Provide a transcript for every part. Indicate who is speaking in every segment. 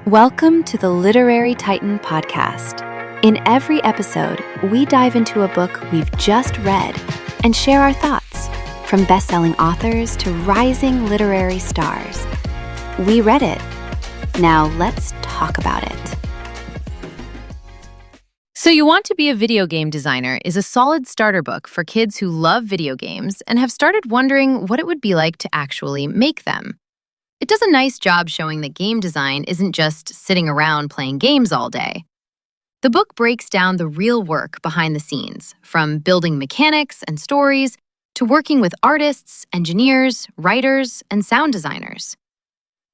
Speaker 1: Welcome to the Literary Titan podcast. In every episode, we dive into a book we've just read and share our thoughts, from best-selling authors to rising literary stars. We read it. Now let's talk about it.
Speaker 2: So You Want to Be a Video Game Designer is a solid starter book for kids who love video games and have started wondering what it would be like to actually make them. It does a nice job showing that game design isn't just sitting around playing games all day. The book breaks down the real work behind the scenes, from building mechanics and stories to working with artists, engineers, writers, and sound designers.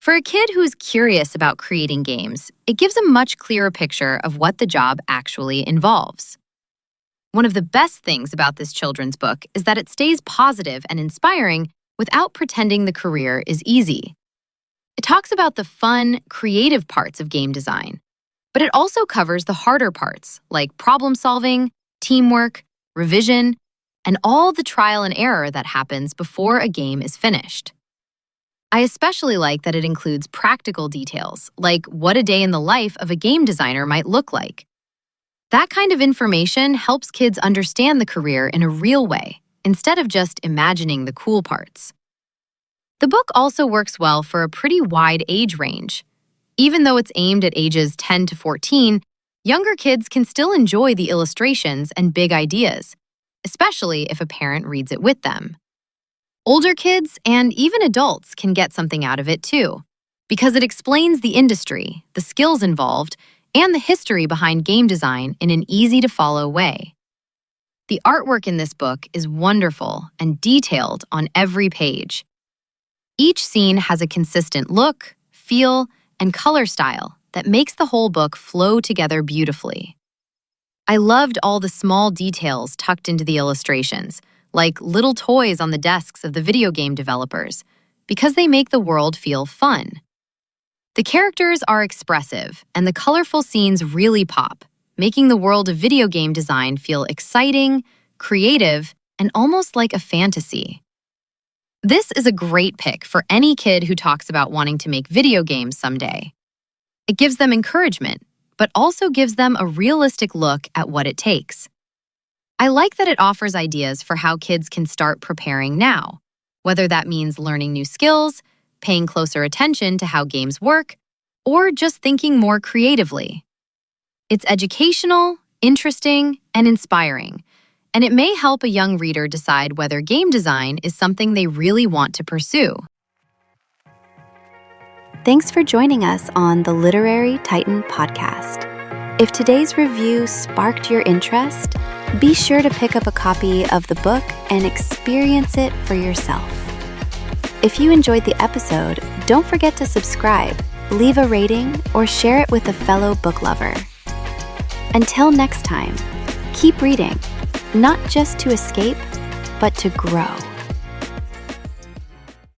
Speaker 2: For a kid who's curious about creating games, it gives a much clearer picture of what the job actually involves. One of the best things about this children's book is that it stays positive and inspiring without pretending the career is easy. It talks about the fun, creative parts of game design, but it also covers the harder parts, like problem solving, teamwork, revision, and all the trial and error that happens before a game is finished. I especially like that it includes practical details, like what a day in the life of a game designer might look like. That kind of information helps kids understand the career in a real way, instead of just imagining the cool parts. The book also works well for a pretty wide age range. Even though it's aimed at ages 10 to 14, younger kids can still enjoy the illustrations and big ideas, especially if a parent reads it with them. Older kids and even adults can get something out of it too, because it explains the industry, the skills involved, and the history behind game design in an easy-to-follow way. The artwork in this book is wonderful and detailed on every page. Each scene has a consistent look, feel, and color style that makes the whole book flow together beautifully. I loved all the small details tucked into the illustrations, like little toys on the desks of the video game developers, because they make the world feel fun. The characters are expressive, and the colorful scenes really pop, making the world of video game design feel exciting, creative, and almost like a fantasy. This is a great pick for any kid who talks about wanting to make video games someday. It gives them encouragement, but also gives them a realistic look at what it takes. I like that it offers ideas for how kids can start preparing now, whether that means learning new skills, paying closer attention to how games work, or just thinking more creatively. It's educational, interesting, and inspiring, and it may help a young reader decide whether game design is something they really want to pursue.
Speaker 1: Thanks for joining us on the Literary Titan podcast. If today's review sparked your interest, be sure to pick up a copy of the book and experience it for yourself. If you enjoyed the episode, don't forget to subscribe, leave a rating, or share it with a fellow book lover. Until next time, keep reading, not just to escape, but to grow.